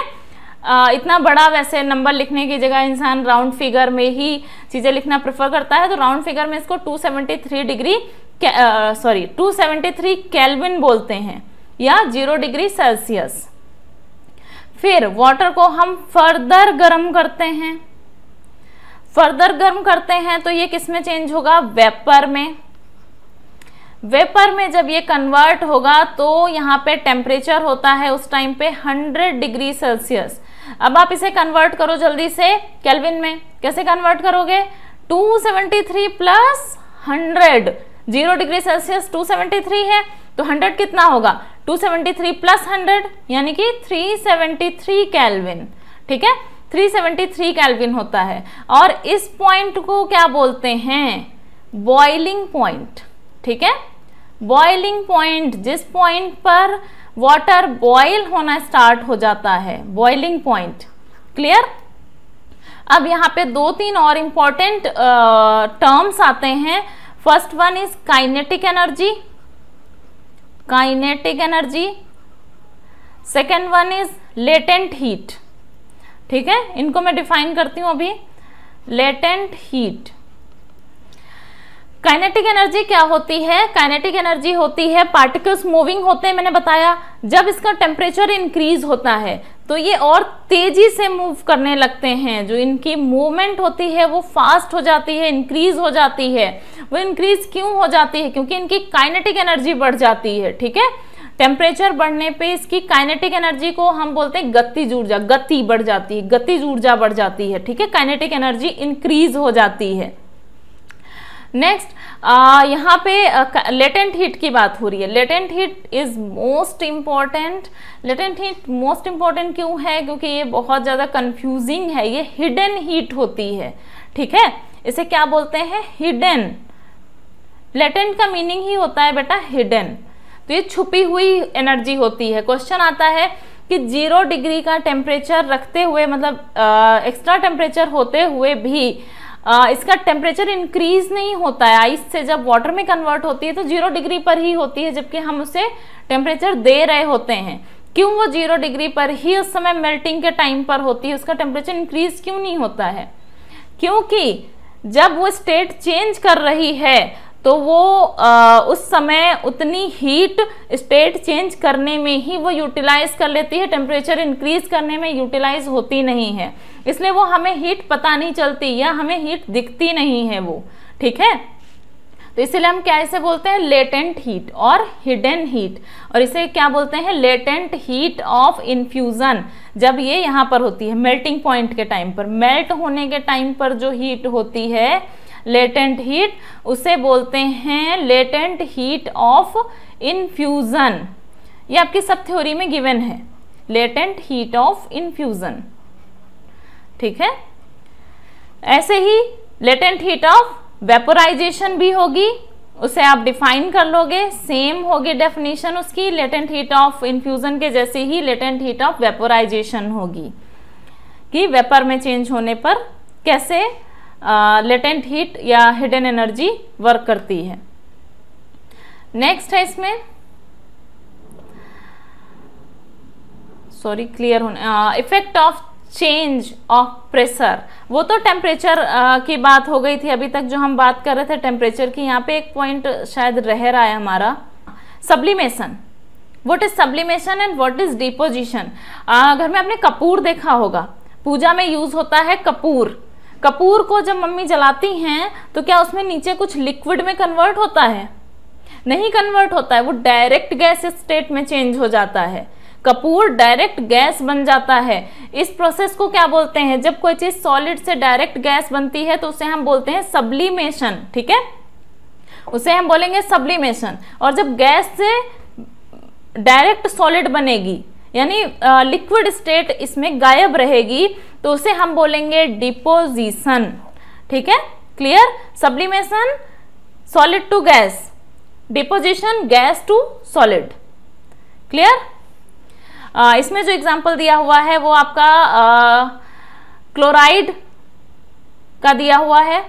इतना बड़ा वैसे नंबर लिखने की जगह इंसान राउंड फिगर में ही चीजें लिखना प्रेफर करता है, तो राउंड फिगर में इसको 273 केल्विन बोलते हैं, या 0 डिग्री सेल्सियस। फिर वाटर को हम फर्दर गर्म करते हैं, फर्दर गर्म करते हैं तो ये किस में चेंज होगा? वेपर में। वेपर में जब ये कन्वर्ट होगा तो यहाँ पे टेम्परेचर होता है उस टाइम पे 100 डिग्री सेल्सियस। अब आप इसे कन्वर्ट करो जल्दी से केल्विन में। कैसे कन्वर्ट करोगे? 273 प्लस 100, 0 डिग्री सेल्सियस 273 है, तो 100 कितना होगा? 273 प्लस 100 यानी कि 373 केल्विन, ठीक है। 373 केल्विन होता है। और इस पॉइंट को क्या बोलते हैं? बॉइलिंग पॉइंट, ठीक है। बॉइलिंग पॉइंट, जिस पॉइंट पर वाटर बॉयल होना स्टार्ट हो जाता है, बॉइलिंग पॉइंट। क्लियर? अब यहाँ पे 2-3 और इंपॉर्टेंट टर्म्स आते हैं। First one is kinetic energy, kinetic energy. Second one is latent heat, ठीक है। इनको मैं डिफाइन करती हूं अभी। Latent heat. काइनेटिक एनर्जी क्या होती है? काइनेटिक एनर्जी होती है, पार्टिकल्स मूविंग होते हैं, मैंने बताया। जब इसका टेम्परेचर इंक्रीज होता है तो ये और तेजी से मूव करने लगते हैं, जो इनकी मूवमेंट होती है वो फास्ट हो जाती है, इंक्रीज हो जाती है। वो इंक्रीज क्यों हो जाती है? क्योंकि इनकी काइनेटिक एनर्जी बढ़ जाती है, ठीक है। टेम्परेचर बढ़ने पे इसकी काइनेटिक एनर्जी को हम बोलते हैं गतिज ऊर्जा, गति बढ़ जाती है, गतिज ऊर्जा बढ़ जाती है, ठीक है। काइनेटिक एनर्जी इंक्रीज हो जाती है। नेक्स्ट यहाँ पे लेटेंट हीट की बात हो रही है। Latent heat is most important. Latent heat most important क्यों है? क्योंकि ये बहुत ज्यादा कंफ्यूजिंग है। ये हिडन हीट होती है, ठीक है। इसे क्या बोलते हैं? हिडन। लेटेंट का मीनिंग ही होता है बेटा हिडन। तो ये छुपी हुई एनर्जी होती है। क्वेश्चन आता है कि 0 डिग्री का टेम्परेचर रखते हुए, मतलब एक्स्ट्रा टेम्परेचर होते हुए भी इसका टेम्परेचर इंक्रीज नहीं होता है। आइस से जब वाटर में कन्वर्ट होती है तो 0 डिग्री पर ही होती है, जबकि हम उसे टेम्परेचर दे रहे होते हैं। क्यों वो 0 डिग्री पर ही उस समय मेल्टिंग के टाइम पर होती है, उसका टेम्परेचर इंक्रीज क्यों नहीं होता है? क्योंकि जब वो स्टेट चेंज कर रही है तो वो उस समय उतनी हीट स्टेट चेंज करने में ही वो यूटिलाइज कर लेती है, टेम्परेचर इंक्रीज करने में यूटिलाइज होती नहीं है, इसलिए वो हमें हीट पता नहीं चलती या हमें हीट दिखती नहीं है वो, ठीक है। तो इसीलिए हम क्या इसे बोलते हैं, लेटेंट हीट और हिडन हीट, और इसे क्या बोलते हैं, लेटेंट हीट ऑफ इन्फ्यूजन। जब ये यहाँ पर होती है मेल्टिंग पॉइंट के टाइम पर, मेल्ट होने के टाइम पर जो हीट होती है लेटेंट हीट, उसे बोलते हैं लेटेंट हीट ऑफ इन्फ्यूजन। ये आपकी सब थ्योरी में गिवन है, लेटेंट हीट ऑफ इन्फ्यूजन, ठीक है। ऐसे ही लेटेंट हीट ऑफ वेपोराइजेशन भी होगी, उसे आप डिफाइन कर लोगे, सेम होगी डेफिनेशन उसकी, लेटेंट हीट ऑफ इन्फ्यूजन के जैसे ही लेटेंट हीट ऑफ वेपोराइजेशन होगी, कि वेपर में चेंज होने पर कैसे लेटेंट हीट या हिडन एनर्जी वर्क करती है। नेक्स्ट है इसमें, सॉरी क्लियर होने, effect of change of pressure. वो तो टेम्परेचर की बात हो गई थी अभी तक जो हम बात कर रहे थे टेम्परेचर की। यहाँ पे एक पॉइंट शायद रह रहा है हमारा, sublimation. What is sublimation and what is deposition. घर में आपने कपूर देखा होगा, पूजा में यूज होता है कपूर। कपूर को जब मम्मी जलाती हैं तो क्या उसमें नीचे कुछ लिक्विड में कन्वर्ट होता है? नहीं कन्वर्ट होता है, वो डायरेक्ट गैस स्टेट में चेंज हो जाता है। कपूर डायरेक्ट गैस बन जाता है। इस प्रोसेस को क्या बोलते हैं, जब कोई चीज सॉलिड से डायरेक्ट गैस बनती है तो उसे हम बोलते हैं सब्लिमेशन, ठीक है, उसे हम बोलेंगे सब्लिमेशन। और जब गैस से डायरेक्ट सॉलिड बनेगी यानी लिक्विड स्टेट इसमें गायब रहेगी तो उसे हम बोलेंगे डिपोजिशन, ठीक है, clear. Sublimation solid to gas, deposition gas to solid, clear. इसमें जो एग्जांपल दिया हुआ है वो आपका क्लोराइड का दिया हुआ है।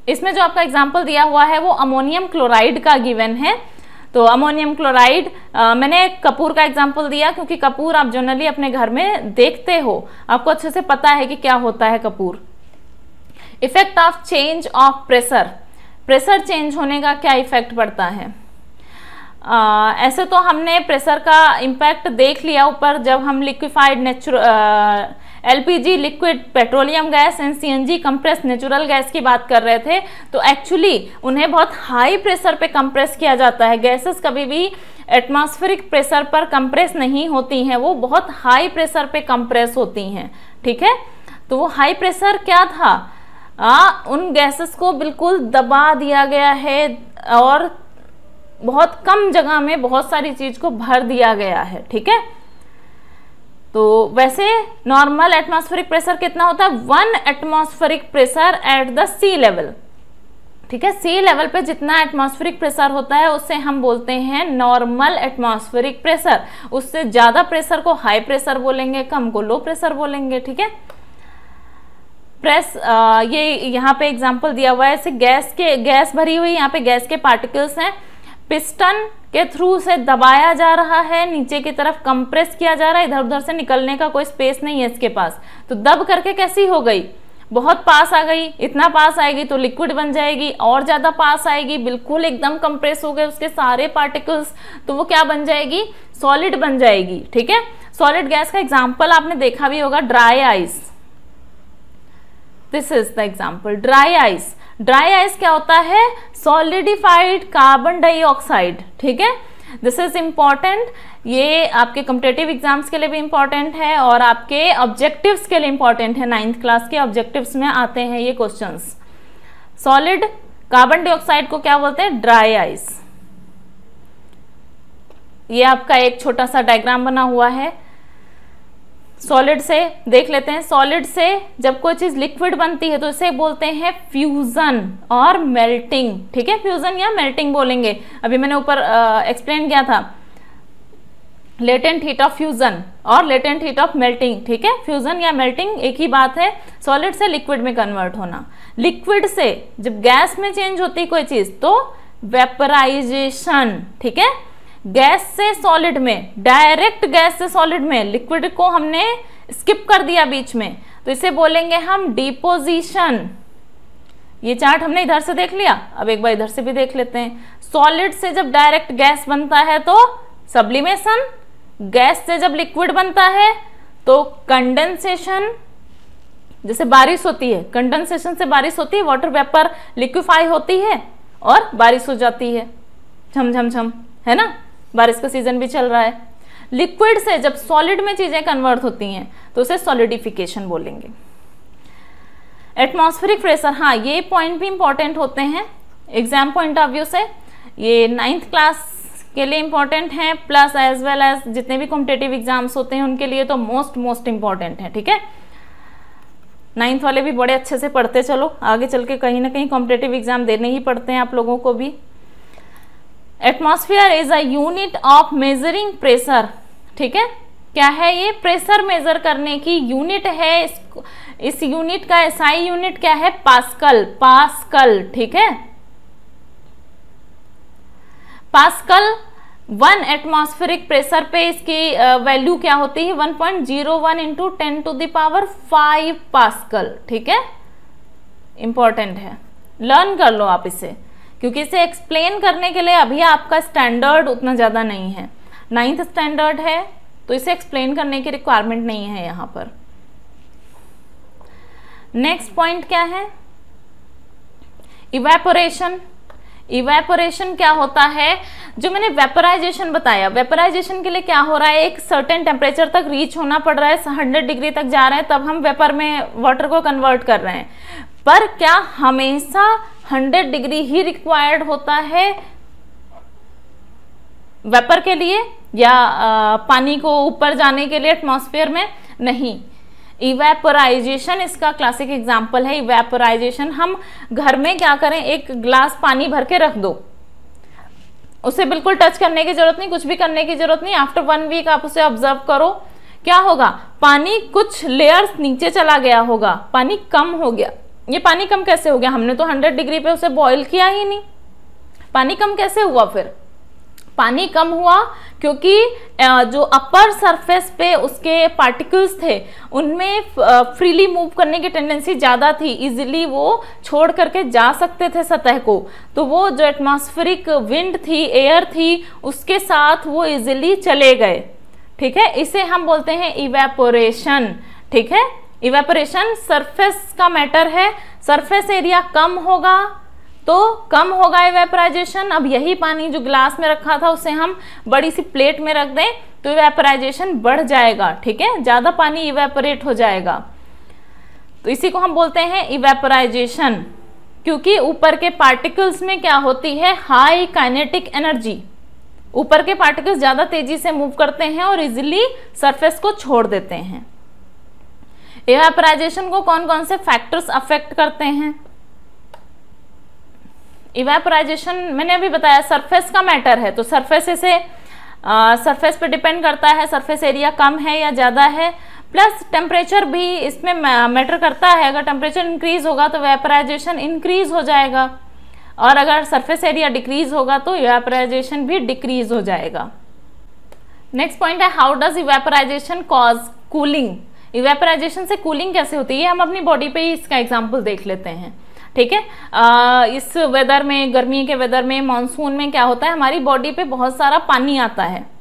इसमें जो आपका एग्जांपल दिया हुआ है वो अमोनियम क्लोराइड का गिवन है। तो अमोनियम क्लोराइड, मैंने कपूर का एग्जांपल दिया क्योंकि कपूर आप जनरली अपने घर में देखते हो, आपको अच्छे से पता है कि क्या होता है Kapoor. Effect of change of pressure, pressure change होने का क्या इफेक्ट पड़ता है। ऐसे तो हमने प्रेशर का इम्पैक्ट देख लिया ऊपर, जब हम liquefied LPG liquid petroleum gas and CNG compress natural gas की बात कर रहे थे। तो एक्चुअली उन्हें बहुत हाई प्रेशर पे कंप्रेस किया जाता है। गैसेस कभी भी एटमॉस्फेरिक प्रेशर पर कंप्रेस नहीं होती हैं, वो बहुत हाई प्रेशर पे कंप्रेस होती हैं, ठीक है। तो वो हाई प्रेशर क्या था, उन गैसेस को बिल्कुल दबा दिया गया है और बहुत कम जगह में बहुत सारी चीज को भर दिया गया है, ठीक है। तो वैसे नॉर्मल एटमॉस्फेरिक प्रेशर कितना होता है, 1 atmospheric pressure at the sea level, ठीक है। सी लेवल पे जितना एटमॉस्फेरिक प्रेशर होता है उससे हम बोलते हैं नॉर्मल एटमॉस्फेरिक प्रेशर। उससे ज्यादा प्रेशर को हाई प्रेशर बोलेंगे, कम को लो प्रेशर बोलेंगे, ठीक है। प्रेस, ये यहाँ पे एग्जांपल दिया हुआ है, ऐसे गैस भरी हुई, यहाँ पे गैस के पार्टिकल्स हैं, पिस्टन के थ्रू से दबाया जा रहा है, नीचे की तरफ कंप्रेस किया जा रहा है, इधर उधर से निकलने का कोई स्पेस नहीं है इसके पास। तो दब करके कैसी हो गई, बहुत पास आ गई। इतना पास आएगी तो लिक्विड बन जाएगी, और ज्यादा पास आएगी, बिल्कुल एकदम कंप्रेस हो गए उसके सारे पार्टिकल्स, तो वो क्या बन जाएगी, सॉलिड बन जाएगी, ठीक है। सॉलिड गैस का एग्जाम्पल आपने देखा भी होगा, dry ice. This is the example, dry ice. Dry ice क्या होता है, सॉलिडिफाइड कार्बन डाइऑक्साइड, ठीक है। दिस इज इंपॉर्टेंट, ये आपके कॉम्पिटिटिव एग्जाम्स के लिए भी इंपॉर्टेंट है और आपके ऑब्जेक्टिव्स के लिए इंपॉर्टेंट है। 9th क्लास के ऑब्जेक्टिव्स में आते हैं ये क्वेश्चंस। सॉलिड कार्बन डाइऑक्साइड को क्या बोलते हैं, ड्राई आइस। ये आपका एक छोटा सा डायग्राम बना हुआ है। सॉलिड से देख लेते हैं, सॉलिड से जब कोई चीज लिक्विड बनती है तो इसे बोलते हैं फ्यूजन और मेल्टिंग, ठीक है। फ्यूजन या मेल्टिंग बोलेंगे, अभी मैंने ऊपर एक्सप्लेन किया था। लेटेंट हीट ऑफ फ्यूजन और लेटेंट हीट ऑफ मेल्टिंग, ठीक है। फ्यूजन या मेल्टिंग एक ही बात है, सॉलिड से लिक्विड में कन्वर्ट होना। लिक्विड से जब गैस में चेंज होती है कोई चीज तो वेपराइजेशन, ठीक है। गैस से सॉलिड में, डायरेक्ट गैस से सॉलिड में, लिक्विड को हमने स्किप कर दिया बीच में, तो इसे बोलेंगे हम डिपोजिशन। ये चार्ट हमने इधर से देख लिया, अब एक बार इधर से भी देख लेते हैं। सॉलिड से जब डायरेक्ट गैस बनता है तो सब्लिमेशन, गैस से जब लिक्विड बनता है तो कंडेंसेशन, जैसे बारिश होती है, कंडेंसेशन से बारिश होती है, वाटर वेपर लिक्विफाई होती है और बारिश हो जाती है, झम झम झम, है ना, बारिश का सीजन भी चल रहा है। लिक्विड से जब सॉलिड में चीजें कन्वर्ट होती हैं तो उसे सॉलिडिफिकेशन बोलेंगे। एटमॉस्फेरिक प्रेशर, हाँ ये पॉइंट भी इंपॉर्टेंट होते हैं एग्जाम पॉइंट ऑफ व्यू से, ये 9th क्लास के लिए इंपॉर्टेंट है, प्लस एज वेल एज जितने भी कॉम्पिटेटिव एग्जाम्स होते हैं उनके लिए तो मोस्ट इंपॉर्टेंट है, ठीक है। 9th वाले भी बड़े अच्छे से पढ़ते चलो, आगे चल के कहीं ना कहीं कॉम्पिटेटिव एग्जाम देने ही पड़ते हैं आप लोगों को भी। Atmosphere is a unit of measuring pressure, ठीक है। क्या है ये? प्रेशर मेजर करने की यूनिट है। इस यूनिट का SI यूनिट क्या है? पास्कल, पास्कल, ठीक है। पास्कल 1 एटमॉस्फेरिक प्रेशर पे इसकी वैल्यू क्या होती है? 1.01 इंटू 10⁵ पास्कल, ठीक है। इंपॉर्टेंट है, लर्न कर लो आप इसे, क्योंकि इसे एक्सप्लेन करने के लिए अभी आपका स्टैंडर्ड उतना ज्यादा नहीं है, 9th स्टैंडर्ड है तो इसे एक्सप्लेन करने की रिक्वायरमेंट नहीं है यहां पर। नेक्स्ट पॉइंट क्या है? इवेपोरेशन। इवेपोरेशन क्या होता है? जो मैंने वेपराइजेशन बताया, वेपराइजेशन के लिए क्या हो रहा है, एक सर्टेन टेम्परेचर तक रीच होना पड़ रहा है, 100 डिग्री तक जा रहे हैं, तब हम वेपर में वाटर को कन्वर्ट कर रहे हैं। पर क्या हमेशा 100 डिग्री ही रिक्वायर्ड होता है वेपर के लिए या पानी को ऊपर जाने के लिए एटमॉस्फेयर में? नहीं। इवेपोराइजेशन इसका क्लासिक एग्जाम्पल है। इवेपोराइजेशन, हम घर में क्या करें, एक ग्लास पानी भर के रख दो, उसे बिल्कुल टच करने की जरूरत नहीं, कुछ भी करने की जरूरत नहीं। आफ्टर 1 वीक आप उसे ऑब्जर्व करो, क्या होगा? पानी कुछ लेयर्स नीचे चला गया होगा, पानी कम हो गया। ये पानी कम कैसे हो गया? हमने तो 100 डिग्री पे उसे बॉईल किया ही नहीं, पानी कम कैसे हुआ? फिर पानी कम हुआ क्योंकि जो अपर सरफेस पे उसके पार्टिकल्स थे उनमें फ्रीली मूव करने की टेंडेंसी ज़्यादा थी, इजीली वो छोड़ करके जा सकते थे सतह को, तो वो जो एटमॉस्फेरिक विंड थी, एयर थी, उसके साथ वो इजीली चले गए, ठीक है। इसे हम बोलते हैं इवेपोरेशन, ठीक है। इवेपोरेशन सरफेस का मैटर है, सरफेस एरिया कम होगा तो कम होगा इवेपोराइजेशन। अब यही पानी जो ग्लास में रखा था उसे हम बड़ी सी प्लेट में रख दें तो इवेपोराइजेशन बढ़ जाएगा, ठीक है, ज्यादा पानी इवेपोरेट हो जाएगा, तो इसी को हम बोलते हैं इवेपोराइजेशन। क्योंकि ऊपर के पार्टिकल्स में क्या होती है? हाई काइनेटिक एनर्जी, ऊपर के पार्टिकल्स ज्यादा तेजी से मूव करते हैं और इजिली सरफेस को छोड़ देते हैं। इवेपोराइजेशन को कौन कौन से फैक्टर्स अफेक्ट करते हैं? इवेपोराइजेशन मैंने अभी बताया सरफेस का मैटर है, तो सरफेस से सरफेस पे डिपेंड करता है, सरफेस एरिया कम है या ज़्यादा है, प्लस टेम्परेचर भी इसमें मैटर करता है। अगर टेम्परेचर इंक्रीज होगा तो इवेपोराइजेशन इंक्रीज हो जाएगा, और अगर सरफेस एरिया डिक्रीज होगा तो इवेपोराइजेशन भी डिक्रीज हो जाएगा। नेक्स्ट पॉइंट है, हाउ डज इवेपोराइजेशन कॉज कूलिंग। इवेपोराइजेशन से कूलिंग कैसे होती है? हम अपनी बॉडी पे ही इसका एग्जाम्पल देख लेते हैं, ठीक है। इस वेदर में, गर्मी के वेदर में, मानसून में क्या होता है, हमारी बॉडी पे बहुत सारा पानी आता है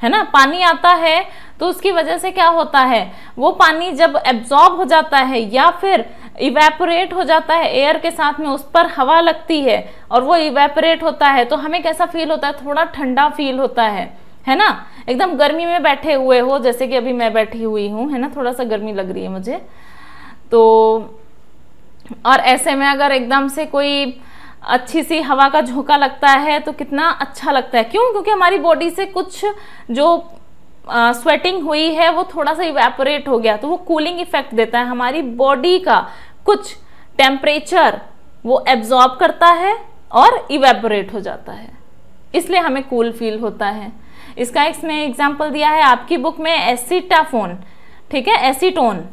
ना। पानी आता है तो उसकी वजह से क्या होता है, वो पानी जब एब्जॉर्ब हो जाता है या फिर इवेपोरेट हो जाता है एयर के साथ में, उस पर हवा लगती है और वो इवेपोरेट होता है, तो हमें कैसा फील होता है? थोड़ा ठंडा फील होता है ना। एकदम गर्मी में बैठे हुए हो, जैसे कि अभी मैं बैठी हुई हूँ, है ना, थोड़ा सा गर्मी लग रही है मुझे, तो और ऐसे में अगर एकदम से कोई अच्छी सी हवा का झोंका लगता है तो कितना अच्छा लगता है। क्यों? क्योंकि हमारी बॉडी से कुछ जो स्वेटिंग हुई है वो थोड़ा सा इवेपोरेट हो गया, तो वो कूलिंग इफेक्ट देता है। हमारी बॉडी का कुछ टेम्परेचर वो एब्जॉर्ब करता है और इवेपोरेट हो जाता है, इसलिए हमें कूल फील होता है। इसका इसमें एग्जाम्पल दिया है आपकी बुक में एसीटाफोन, ठीक है, एसीटोन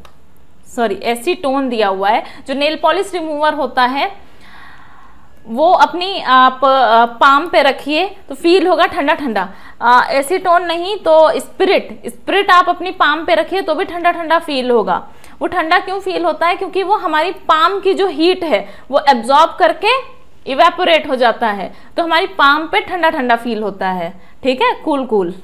दिया हुआ है। जो नेल पॉलिश रिमूवर होता है वो अपनी आप पाम पे रखिए तो फील होगा ठंडा ठंडा। एसीटोन नहीं तो स्पिरिट आप अपनी पाम पे रखिए तो भी ठंडा ठंडा फील होगा। वो ठंडा क्यों फील होता है? क्योंकि वो हमारी पाम की जो हीट है वो एब्जॉर्ब करके इवेपोरेट हो जाता है, तो हमारी पाम पे ठंडा ठंडा फील होता है, ठीक है, कूल।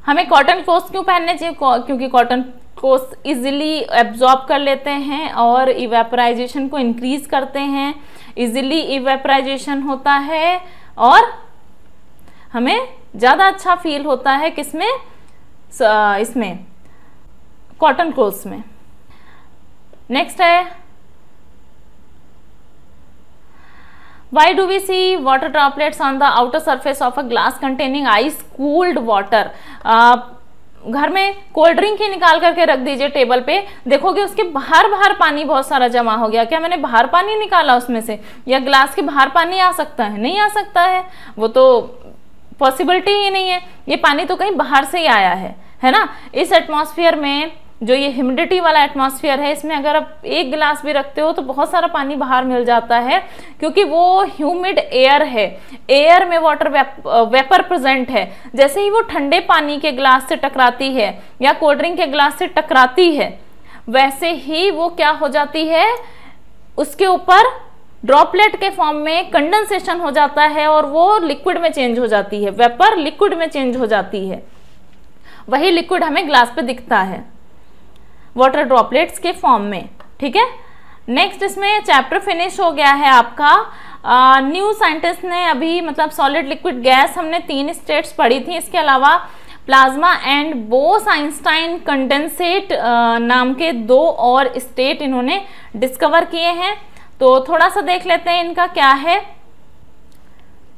हमें कॉटन क्लोथ्स क्यों पहनने चाहिए? क्योंकि कॉटन क्लोथ्स इजीली एब्जॉर्ब कर लेते हैं और इवेपोराइजेशन को इंक्रीज करते हैं, इजीली इवेपोराइजेशन होता है और हमें ज़्यादा अच्छा फील होता है किसमें? इसमें, कॉटन क्लोथ्स में। नेक्स्ट है Why do we see water droplets on the outer surface of a glass containing ice cooled water? घर में कोल्ड ड्रिंक ही निकाल करके रख दीजिए टेबल पे, देखोगे उसके बाहर पानी बहुत सारा जमा हो गया। क्या मैंने बाहर पानी निकाला उसमें से? या ग्लास के बाहर पानी आ सकता है? नहीं आ सकता है, वो तो पॉसिबिलिटी ही नहीं है। ये पानी तो कहीं बाहर से ही आया है ना। इस एटमॉस्फेयर में जो ये ह्यूमिडिटी वाला एटमॉस्फेयर है, इसमें अगर आप एक गिलास भी रखते हो तो बहुत सारा पानी बाहर मिल जाता है, क्योंकि वो ह्यूमिड एयर है, एयर में वाटर वेपर प्रेजेंट है। जैसे ही वो ठंडे पानी के ग्लास से टकराती है या कोल्ड ड्रिंक के ग्लास से टकराती है, वैसे ही वो क्या हो जाती है, उसके ऊपर ड्रॉपलेट के फॉर्म में कंडेंसेशन हो जाता है और वो लिक्विड में चेंज हो जाती है, वेपर लिक्विड में चेंज हो जाती है। वही लिक्विड हमें ग्लास पे दिखता है वाटर ड्रॉपलेट्स के फॉर्म में, ठीक है। नेक्स्ट इसमें चैप्टर फिनिश हो गया है आपका। न्यू साइंटिस्ट ने अभी मतलब सॉलिड लिक्विड गैस हमने 3 स्टेट्स पढ़ी थी, इसके अलावा प्लाज्मा एंड बोस-आइंस्टाइन कंडेंसेट नाम के 2 और स्टेट इन्होंने डिस्कवर किए हैं। तो थोड़ा सा देख लेते हैं इनका क्या है।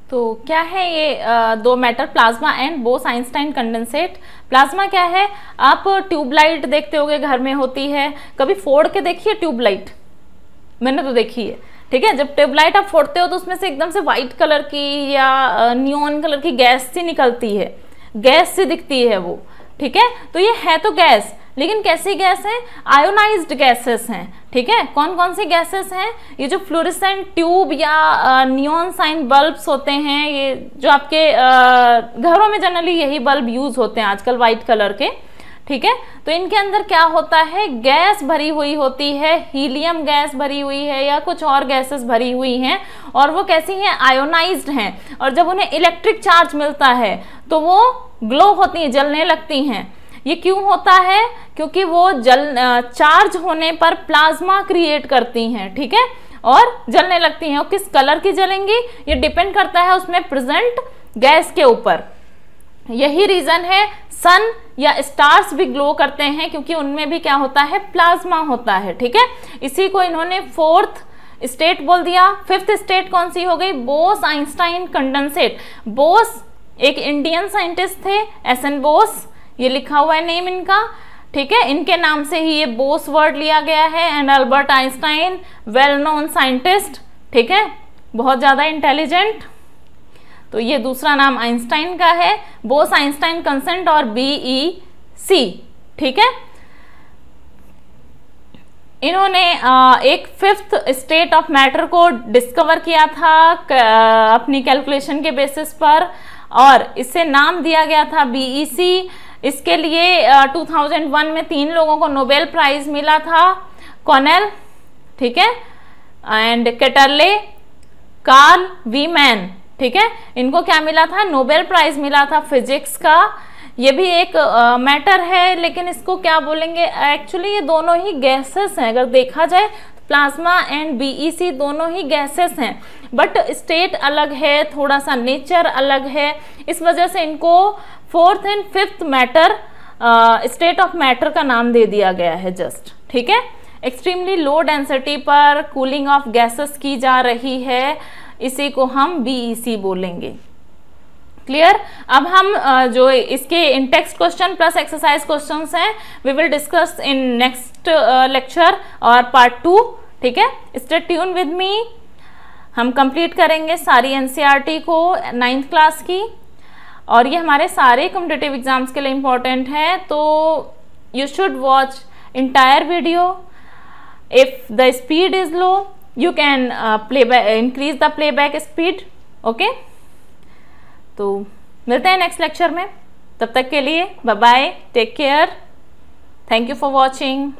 तो क्या है ये 2 matter, plasma and Bose Einstein condensate. Plasma क्या है? आप ट्यूबलाइट देखते होगे घर में होती है, कभी फोड़ के देखिए ट्यूबलाइट? मैंने तो देखी है, ठीक है। जब ट्यूबलाइट आप फोड़ते हो तो उसमें से एकदम से व्हाइट कलर की या नियॉन कलर की गैस सी निकलती है, गैस सी दिखती है वो, ठीक है। तो ये है तो गैस, लेकिन कैसी गैस है? आयोनाइज्ड गैसेस हैं, ठीक है। कौन कौन सी गैसेस हैं? ये जो फ्लोरेसेंट ट्यूब या नियॉन साइन बल्ब्स होते हैं, ये जो आपके घरों में जनरली यही बल्ब यूज होते हैं आजकल, वाइट कलर के, ठीक है। तो इनके अंदर क्या होता है, गैस भरी हुई होती है, हीलियम गैस भरी हुई है या कुछ और गैसेस भरी हुई हैं, और वो कैसी हैं? आयोनाइज्ड हैं। और जब उन्हें इलेक्ट्रिक चार्ज मिलता है तो वो ग्लो होती हैं, जलने लगती हैं। ये क्यों होता है? क्योंकि वो चार्ज होने पर प्लाज्मा क्रिएट करती हैं, ठीक है, और जलने लगती हैं। और किस कलर की जलेंगी ये डिपेंड करता है उसमें प्रेजेंट गैस के ऊपर। यही रीजन है सन या स्टार्स भी ग्लो करते हैं, क्योंकि उनमें भी क्या होता है? प्लाज्मा होता है, ठीक है। इसी को इन्होंने 4th स्टेट बोल दिया। 5th स्टेट कौन सी हो गई? बोस-आइंस्टाइन कंडेंसेट। बोस एक इंडियन साइंटिस्ट थे, SN बोस, ये लिखा हुआ है नेम इनका, ठीक है। इनके नाम से ही ये बोस वर्ड लिया गया है। And Albert Einstein, well known scientist, ठीक है, बहुत ज्यादा इंटेलिजेंट। तो ये दूसरा नाम आइंस्टाइन का है, बोस-आइंस्टाइन कंसेंट और BEC, ठीक है। इन्होंने एक 5th स्टेट ऑफ मैटर को डिस्कवर किया था अपनी कैलकुलेशन के बेसिस पर, और इसे नाम दिया गया था BEC। इसके लिए 2001 में 3 लोगों को नोबेल प्राइज मिला था, कॉर्नेल, ठीक है, एंड केटरले, कार्ल वीमैन, ठीक है। इनको क्या मिला था? नोबेल प्राइज मिला था फिजिक्स का। ये भी एक मैटर है, लेकिन इसको क्या बोलेंगे? एक्चुअली ये दोनों ही गैसेस हैं, अगर देखा जाए प्लाज्मा एंड BEC दोनों ही गैसेस हैं, बट स्टेट अलग है, थोड़ा सा नेचर अलग है। इस वजह से इनको 4th and 5th matter, state of matter का नाम दे दिया गया है जस्ट, ठीक है। एक्सट्रीमली लो डेंसिटी पर कूलिंग ऑफ गैसेस की जा रही है, इसी को हम BEC बोलेंगे। क्लियर? अब हम जो इसके in text question plus exercise questions हैं, we will discuss in next lecture और पार्ट 2, ठीक है। Stay tune with me. हम कंप्लीट करेंगे सारी NCERT को 9th क्लास की। और ये हमारे सारे कॉम्पिटिटिव एग्जाम्स के लिए इम्पोर्टेंट है, तो you should watch entire video. If the speed is low you can increase the playback speed. Okay, तो मिलते हैं नेक्स्ट लेक्चर में. तब तक के लिए bye bye, take care, thank you for watching.